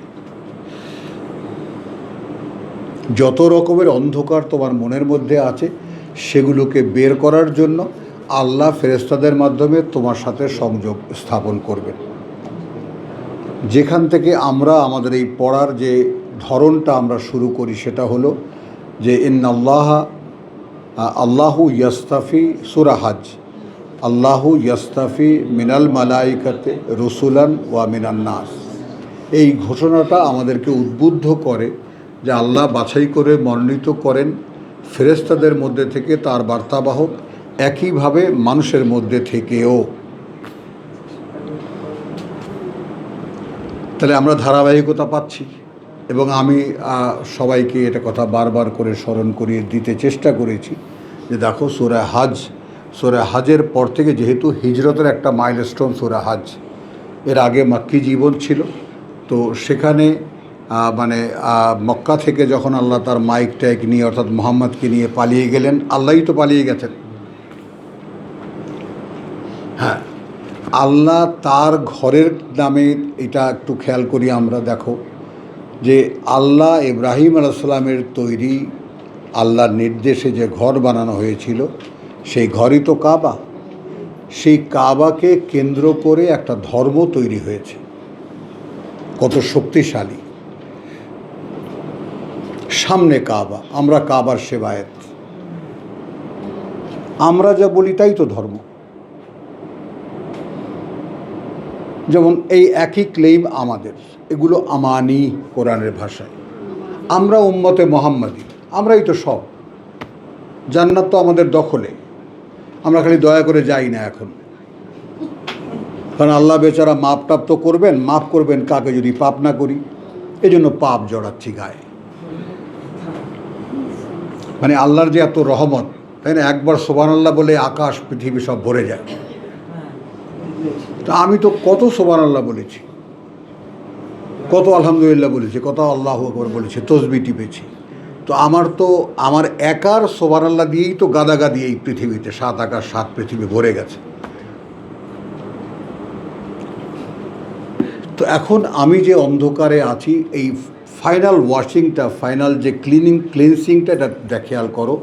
যত রকমের অন্ধকার তোমার মনের মধ্যে আছে সেগুলোকে বের করার জন্য আল্লাহ ফেরেশতাদের মাধ্যমে তোমার সাথে সংযোগ স্থাপন করবেন। যেখান থেকে আমরা আমাদের এই পড়ার যে ধরনটা আমরা শুরু করি সেটা হলো যে আল্লাহু ইয়াস্তাফি, সূরা হজ, আল্লাহু ইয়াস্তাফি মিনাল মালাইকাতে রসুলান ওয়া মিনান নাস। এই ঘোষণাটা আমাদেরকে উদ্বুদ্ধ করে যে আল্লাহ বাছাই করে মনোনীত করেন ফেরেশতাদের মধ্যে থেকে তার বার্তাবাহক, একইভাবে মানুষের মধ্যে থেকেও। তাহলে আমরা ধারাবাহিকতা পাচ্ছি, এবং আমি সবাইকে এটা কথা বারবার করে স্মরণ করিয়ে দিতে চেষ্টা করেছি যে দেখো সূরা হজ সূরা হাজের পর থেকে, যেহেতু হিজরতের একটা মাইলস্টোন সূরা হাজ, এর আগে মক্কি জীবন ছিল, তো সেখানে মক্কা থেকে যখন আল্লাহ তার মাইক টাইক নিয়ে অর্থাৎ মুহাম্মদকে নিয়ে পালিয়ে গেলেন, আল্লাহই তো পালিয়ে গেছেন। হ্যাঁ, আল্লাহ তার ঘরের নামে, এটা একটু খেয়াল করি আমরা, দেখো যে আল্লাহ ইব্রাহিম আলাইহিস সালামের তৈরি আল্লাহর নির্দেশে যে ঘর বানানো হয়েছিল, সেই ঘরই তো কাবা। সেই কাবাকে কেন্দ্র করে একটা ধর্ম তৈরি হয়েছে, কত শক্তিশালী। সামনে কাবা, আমরা কাবার সেবায়েত, আমরা যা বলি তাই তো ধর্ম। যেমন এই একই ক্লেম আমাদের, এগুলো আমানি কোরআনের ভাষায়। আমরা উম্মতে মোহাম্মদী, আমরাই তো সব। জান্নাত তো আমাদের দখলে, আমরা খালি দয়া করে যাই না এখন, কারণ আল্লাহ বেচারা মাপ টাপ তো করবেন, মাপ করবেন কাকে যদি পাপ না করি, এজন্য পাপ জড়াচ্ছি গায়ে। মানে আল্লাহর যে এত রহমত, তাই না? একবার সুবহানাল্লাহ বলে আকাশ পৃথিবী সব ভরে যায়। তা আমি তো কত সুবহানাল্লাহ বলেছি, কত আলহামদুলিল্লাহ বলেছি, কত আল্লাহু আকবার বলেছি, তসবিহ টিপেছি। তো আমার একার সুবহানাল্লাহ দিয়েই তো গাদাগাদি এই পৃথিবীতে, 7 আকাশ 7 পৃথিবী ভরে গেছে। তো এখন আমি যে অন্ধকারে আছি, এই ফাইনাল ওয়াশিংটা, ফাইনাল যে ক্লিনসিংটা, এটা খেয়াল করো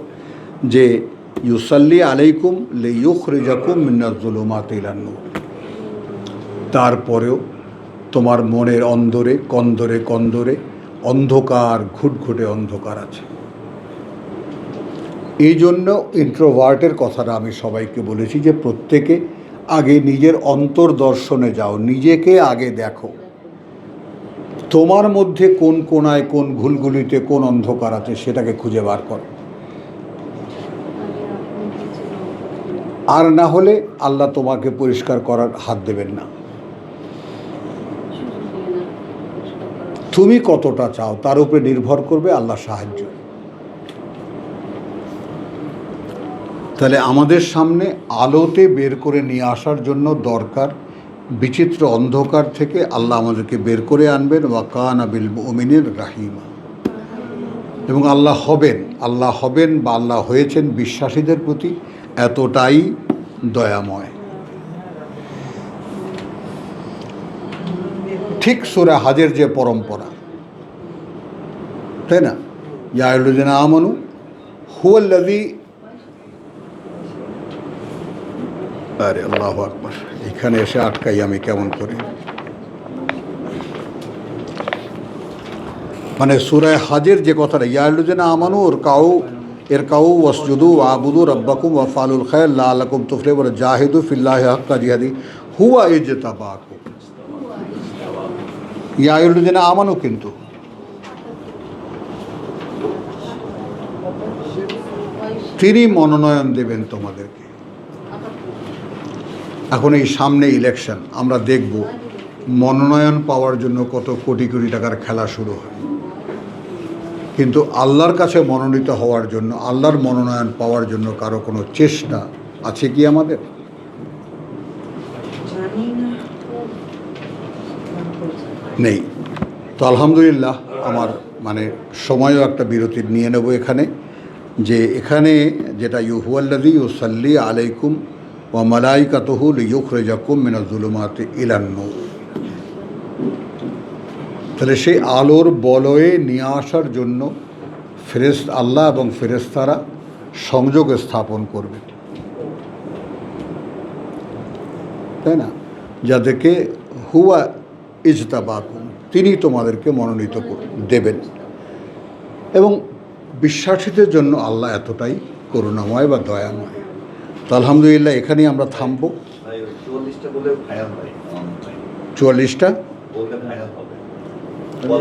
যে ইউসাল্লি আলাইকুম লিইউখরিজাকুম মিনাজ যুলুমাতি ইলান নূর। তারপরেও তোমার মনের অন্দরে কন্দরে কন্দরে অন্ধকার, ঘুটঘুটে অন্ধকার আছে। এই জন্য ইন্ট্রোভার্টের কথাটা আমি সবাইকে বলেছি যে প্রত্যেকে আগে নিজের অন্তর্দর্শনে যাও, নিজেকে আগে দেখো, তোমার মধ্যে কোন কোনায়, কোন ঘুলগুলিতে কোন অন্ধকার আছে, সেটাকে খুঁজে বার করো। আর না হলে আল্লাহ তোমাকে পরিষ্কার করার হাত দেবেন না। তুমি কতটা চাও তার উপরে নির্ভর করবে আল্লাহ সাহায্য। তাহলে আমাদের সামনে আলোতে বের করে নিয়ে আসার জন্য দরকার, বিচিত্র অন্ধকার থেকে আল্লাহ আমাদেরকে বের করে আনবেন। ওয়া কানা বিল মুমিনিনা রাহিমা। এবং আল্লাহ হবেন বা আল্লাহ হয়েছেন বিশ্বাসীদের প্রতি এতটাই দয়াময়। ঠিক সূরা হাজের যে পরম্পরা, তাই না? ইয়া আইয়ুহাল্লাযীনা আমানু হুয়াল্লাযী, আরে আল্লাহু আকবার, এখানে এসে আটকাই আমি কেমন করে। মানে সূরা হাজের যে কথাটা, ইয়া আইয়ুহাল্লাযীনা আমানু ইরকাউ ওয়াসজুদু ওয়াবুদু রাব্বাকুম ওয়াফআলুল খায়র লাআল্লাকুম তুফলিহুন জাহিদু ফিল্লাহি হাক্কা জিহাদি হুয়া ইজতাবাকুম। ইয়া আইয়ুহাল্লাযীনা আমানু, কিন্তু তিনি মনোনয়ন দেবেন তোমাদেরকে। এখন এই সামনে ইলেকশন, আমরা দেখব মনোনয়ন পাওয়ার জন্য কত কোটি কোটি টাকার খেলা শুরু হয়, কিন্তু আল্লাহর কাছে মনোনীত হওয়ার জন্য, আল্লাহর মনোনয়ন পাওয়ার জন্য কারো কোনো চেষ্টা আছে কি আমাদের? নেই। তো আলহামদুলিল্লাহ, আমার সময়ও একটা বিরতি নিয়ে নেব এখানে, যে এখানে যেটা হুয়াল্লাযী ইউসাল্লি আলাইকুম ওয়া মালাইকাতুহু লিইউখরিজাকুম মিনাজ যুলুমাতি ইলান নূর। তাহলে সেই আলোর বলয়ে নিয়ে আসার জন্য আল্লাহ এবং ফেরেশতারা সংযোগ স্থাপন করবে, তাই না? যাদেরকে হুয়া ইজতাবাকুম, তিনি তোমাদেরকে মনোনীত দেবেন। এবং বিশ্বাসীদের জন্য আল্লাহ এতটাই করুণাময় বা দয়াময়। তো আলহামদুলিল্লাহ, এখানেই আমরা থামবো। 44টা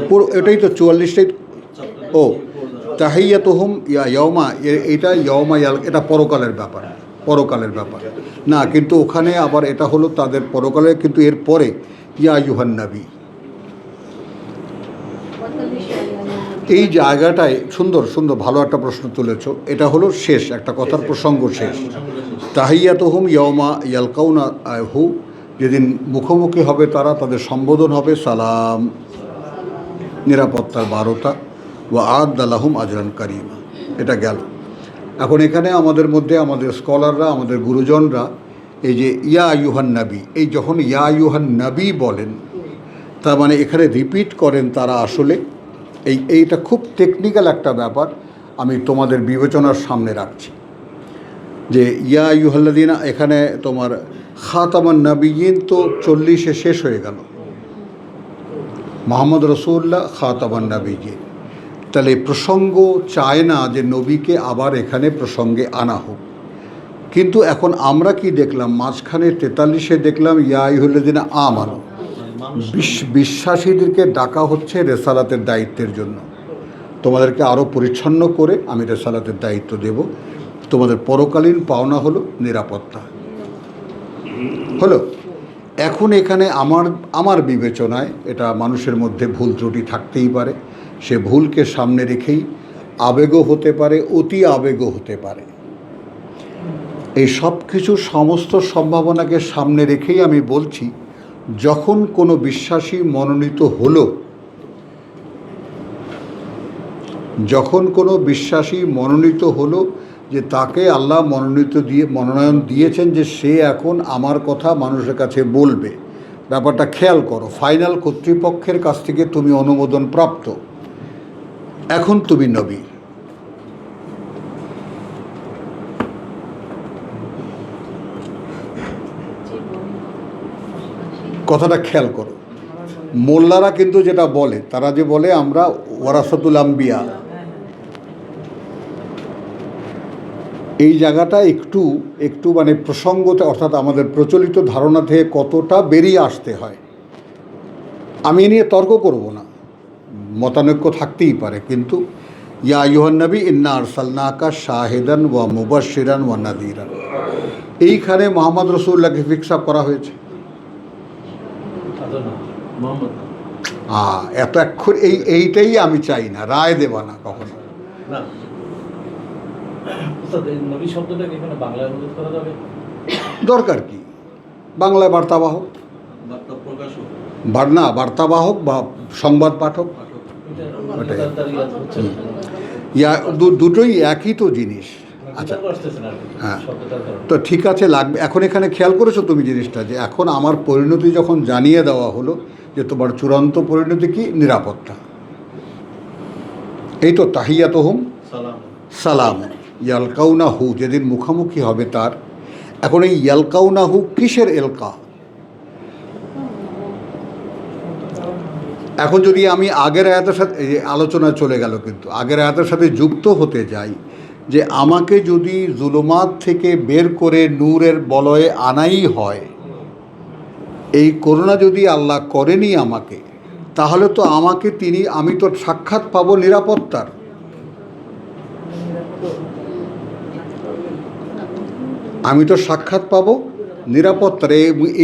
পুরো, এটাই তো 44টাই। ও তাহিয়াতুহুম ইয়াউমা, এটা ইয়াউমা, এটা পরকালের ব্যাপার, পরকালের ব্যাপার না। কিন্তু ওখানে আবার এটা হলো তাদের পরকালের, কিন্তু এর পরে ইয়া আইয়ুহান নবী, এই জায়গাটায় সুন্দর সুন্দর ভালো একটা প্রশ্ন তুলেছ। এটা হলো শেষ, একটা কথার প্রসঙ্গ শেষ। তাহিয়াতুহুম ইয়াউমা ইয়ালকাউনা হু, যেদিন মুখোমুখি হবে তারা, তাদের সম্বোধন হবে সালাম, নিরাপত্তার বারোটা, ওয়া আ'আদ্দা লাহুম আজরান কারীমা। এটা গেল। এখন এখানে আমাদের মধ্যে আমাদের স্কলাররা, আমাদের গুরুজনরা এই যে ইয়া আইয়ুহান নবী, এই যখন ইয়া আইয়ুহান নবী বলেন, তার মানে এখানে রিপিট করেন তারা আসলে এইটা খুব টেকনিক্যাল একটা ব্যাপার, আমি তোমাদের বিবেচনার সামনে রাখছি। যে ইয়া আইয়ুহাল্লাযীনা, এখানে তোমার খাতামান নবিয়্যিন তো 40-এ শেষ হয়ে গেল, মুহাম্মদ রাসূলুল্লাহ খাতামান নবিয়্যিন। তাহলে প্রসঙ্গ চায় না যে নবীকে আবার এখানে প্রসঙ্গে আনা হোক। কিন্তু এখন আমরা কি দেখলাম, মাঝখানে 43-এ দেখলাম ইয়া আইয়ুহাল্লাযীনা আমানু, বিশ্বাসীদেরকে ডাকা হচ্ছে রেসালাতের দায়িত্বের জন্য। তোমাদেরকে আরও পরিচ্ছন্ন করে আমি রেসালাতের দায়িত্ব দেব, তোমাদের পরকালীন পাওনা হলো নিরাপত্তা। হলো। এখন এখানে আমার বিবেচনায় এটা মানুষের মধ্যে ভুল ত্রুটি থাকতেই পারে, সে ভুলকে সামনে রেখেই আবেগও হতে পারে, অতি আবেগও হতে পারে। এই সব কিছু সমস্ত সম্ভাবনাকে সামনে রেখেই আমি বলছি, যখন কোনো বিশ্বাসী মনোনীত হলো, যখন কোনো বিশ্বাসী মনোনীত হলো যে তাকে আল্লাহ মনোনয়ন দিয়েছেন যে সে এখন আমার কথা মানুষের কাছে বলবে, ব্যাপারটা খেয়াল করো, ফাইনাল কর্তৃপক্ষের কাছ থেকে তুমি অনুমোদন প্রাপ্ত, এখন তুমি নবী। কথাটা খেয়াল করো। মোল্লারা কিন্তু যেটা বলে, তারা যে বলে আমরা ওয়ারাসাতুল আম্বিয়া, এই জায়গাটা একটু মানে প্রসঙ্গতে, অর্থাৎ আমাদের প্রচলিত ধারণা থেকে কতটা বেরিয়ে আসতে হয়। আমি এ নিয়ে তর্ক করব না, মতানৈক্য থাকতেই পারে, কিন্তু ইয়া আইয়ুহান নবী ইন্না আরসালনাকা শাহিদান ওয়া মুবাশশিরান ওয়া নাযীরান, এইখানে মুহাম্মদ রাসূলুল্লাহকে ফিক্স আপ করা হয়েছে। এত অক্ষর এইটাই আমি চাই না, রায় দেবা না কখনো। দরকার কি, বাংলায় বার্তাবাহক, বার্তাবাহক বা সংবাদ পাঠক, দুটোই একই তো জিনিস। আচ্ছা, হ্যাঁ, তো ঠিক আছে, লাগবে। এখন এখানে খেয়াল করেছো তুমি জিনিসটা, যে এখন আমার পরিণতি যখন জানিয়ে দেওয়া হলো যে তোমার চূড়ান্ত পরিণতি কি, নিরাপত্তা। এই তো তাহিয়াতুহুম সালাম ইয়ালকাউনাহু, যেদিন মুখামুখি হবে তার। এখন এই ইয়ালকাউনাহু কিসের এলকা? এখন যদি আমি আগের আয়াতের সাথে আলোচনায় চলে গেল, কিন্তু আগের আয়াতের সাথে যুক্ত হতে যাই, যে আমাকে যদি জুলুমাত থেকে বের করে নূরের বলয়ে আনাই হয়, এই করুণা যদি আল্লাহ করেনি আমাকে, তাহলে তো আমি তো সাক্ষাৎ পাবো নিরাপত্তার। আমি তো সাক্ষাৎ পাবো নিরাপত্তার।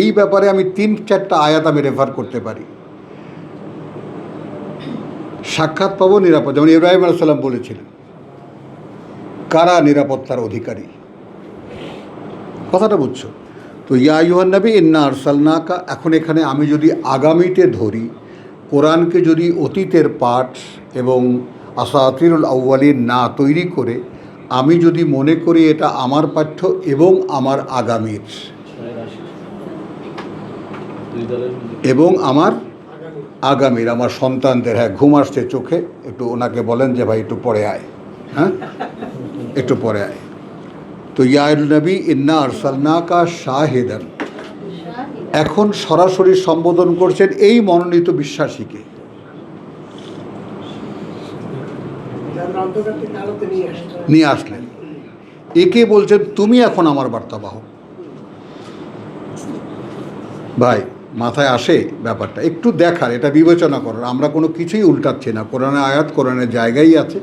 এই ব্যাপারে আমি 3-4টা আয়াত আমি রেফার করতে পারি। সাক্ষাৎ পাবো নিরাপত্তা, যেমন ইব্রাহিম আলাইহিস সালাম বলেছিলেন, কারা নিরাপত্তার অধিকারী, কথাটা বুঝছো তো। ইয়া আইয়ুহান নবী ইন্না আরসালনাকা, এখন এখানে আমি যদি আগামীতে ধরি, কোরআনকে যদি অতীতের পাঠ এবং আসাতিরুল আউয়ালিন না তৈরি করে, আমি যদি মনে করি এটা আমার পাঠ্য এবং আমার আগামীর আমার সন্তানদের, হ্যাঁ ঘুম আসছে চোখে, একটু ওনাকে বলেন যে ভাই একটু পরে আয়, হ্যাঁ একটু পরে আয়। তো ইয়া নবী ইন্না আরসালনাকা শাহিদান, এখন সরাসরি সম্বোধন করছেন এই মনোনীত বিশ্বাসীকে। নিয়ে আসলেন, একে বলছেন তুমি এখন আমার বার্তাবাহক। ভাই মাথায় আসে ব্যাপারটা, একটু দেখার, এটা বিবেচনা করার। আমরা কোনো কিছুই উল্টাচ্ছি না, কোরআনের আয়াত কোরআনের জায়গায় আছে,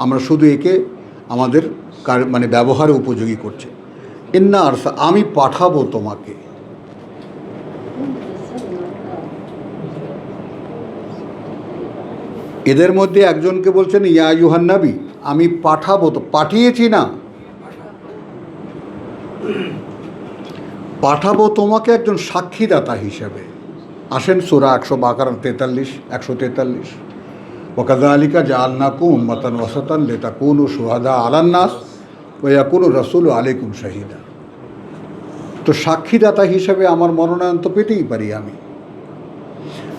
আমরা শুধু একে আমাদের মানে ব্যবহারে উপযোগী করছে। ইন্না আরসা, আমি পাঠাবো তোমাকে। এদের মধ্যে একজনকে বলছেন ইয়া আইয়ুহান নবী, আমি পাঠাবো, তো পাঠিয়েছি না। পাঠাবো তোমাকে একজন সাক্ষীদাতা হিসেবে। আসেন সূরা 143 ওয়াকাযালিকা জাআলনাকুম উম্মাতান ওয়াসাতান লিতাকুনু শুহাদা আলান নাস ওয়া ইয়াকুনু রাসূলু আলাইকুম শাহীদা। তো সাক্ষীদাতা হিসেবে আমার মনোনয়ন তো পেতেই পারি আমি।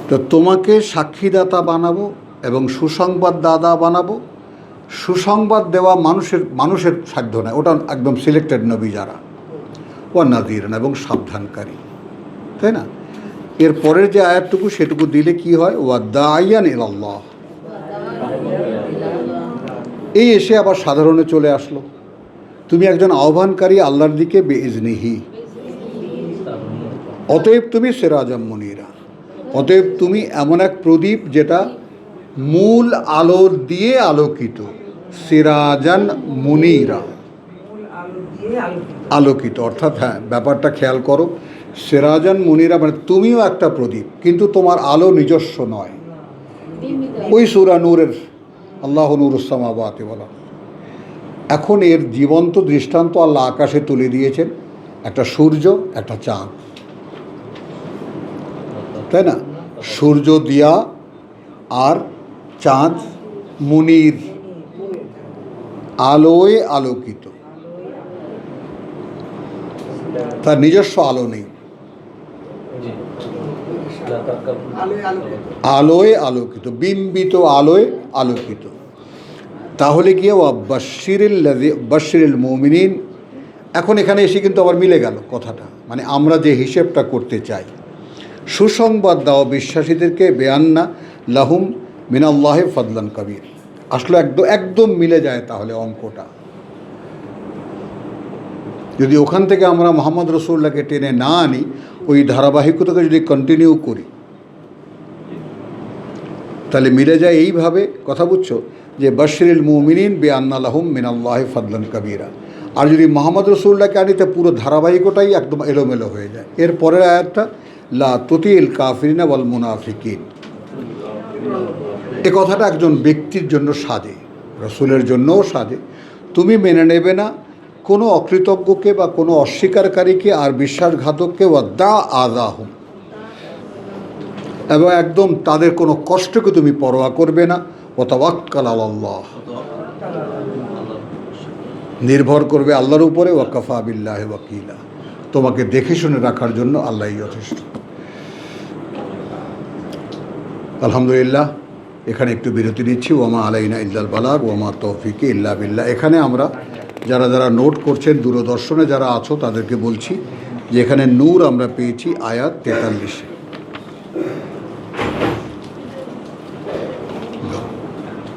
তো তোমাকে সাক্ষীদাতা বানাবো এবং সুসংবাদ দাতা বানাবো। সুসংবাদ দেওয়া মানুষের সাধ্য নয়, ওটা একদম সিলেক্টেড নবী যারা, ও নাযীরান এবং সাবধানকারী, তাই না? এর পরের যে আয়াতটুকু সেটুকু দিলে কি হয়, ওয়া দাইয়ান ইলাল্লাহ। এই এসে আবার সাধারণে চলে আসলো, তুমি একজন আহ্বানকারী আল্লাহর দিকে বেইজনিহি, অতএব তুমি সিরাজাম মুনীরা, অতএব তুমি এমন এক প্রদীপ যেটা মূল আলো দিয়ে আলোকিত। সিরাজান মুনীরা, মূল আলো দিয়ে আলোকিত, অর্থাৎ হ্যাঁ ব্যাপারটা খেয়াল করো, সিরাজান মুনীরা মানে তুমিও একটা প্রদীপ, কিন্তু তোমার আলো নিজস্ব নয়। ওই সূরা নূরের আল্লাহ নূরুস সামাওয়াতি ওয়াল আরদ। এখন এর জীবন্ত দৃষ্টান্ত আল্লাহ আকাশে তুলে দিয়েছেন, একটা সূর্য একটা চাঁদ, তাই না? সূর্য দিয়া আর চাঁদ মুনির, আলোয় আলোকিত, তার নিজস্ব আলো নেই, জি লা তারকাব আলোয় আলোকিত, বিম্বিত আলোয় আলোকিত। তাহলে গিয়ে ও বাশশিরিল মুমিনিন, এখন এখানে এসে কিন্তু আবার মিলে গেল কথাটা, মানে আমরা যে হিসেবটা করতে চাই, সুসংবাদ দাও বিশ্বাসীদেরকে, বেআন্না লাহুম মিনাল্লাহি ফাদলান কাবীর, আসলে একদম মিলে যায় তাহলে অঙ্কটা। যদি ওখান থেকে আমরা মুহাম্মদ রাসূলুল্লাহকে টেনে না আনি, ওই ধারাবাহিকতাকে যদি কন্টিনিউ করি, তাহলে মিলে যায় এইভাবে, কথা বুঝছো, যে বাশশিরিল মুমিনিন বিআন্না লাহুম মিনাল্লাহি ফাদলান কাবীরা। আর যদি মুহাম্মদ রাসূলুল্লাহকে আনি, তা পুরো ধারাবাহিকতাই একদম এলোমেলো হয়ে যায়। এর পরের আয়াতটা লা তুতিল কাফিরিনা ওয়াল মুনাফিকিন, এ কথাটা একজন ব্যক্তির জন্য সাজে, রাসূলের জন্যও সাজে। তুমি মেনে নেবে না কোনো অকৃতজ্ঞকে বা কোনো অস্বীকারীকে আর বিশ্বাসঘাতককে, ওয়াদ্দা আযাহুম, এবং একদম তাদের কোনো কষ্টকে তুমি পরোয়া করবে না। ওয়া তাওয়াক্কাল আলাল্লাহ, নির্ভর করবে আল্লাহর উপরে। ওয়া কাফা বিল্লাহি ওয়াকিলা, তোমাকে দেখে শুনে রাখার জন্য আল্লাহই যথেষ্ট। আলহামদুলিল্লাহ, এখানে একটু বিরতি নিচ্ছি। ওয়ামা আলাইনা ইল্লাল বালাগ ওয়ামা তৌফিকি ইল্লা বিল্লাহ। এখানে আমরা যারা নোট করছেন, দূরদর্শনে যারা আছো তাদেরকে বলছি যে এখানে নূর আমরা পেয়েছি আয়াত 43।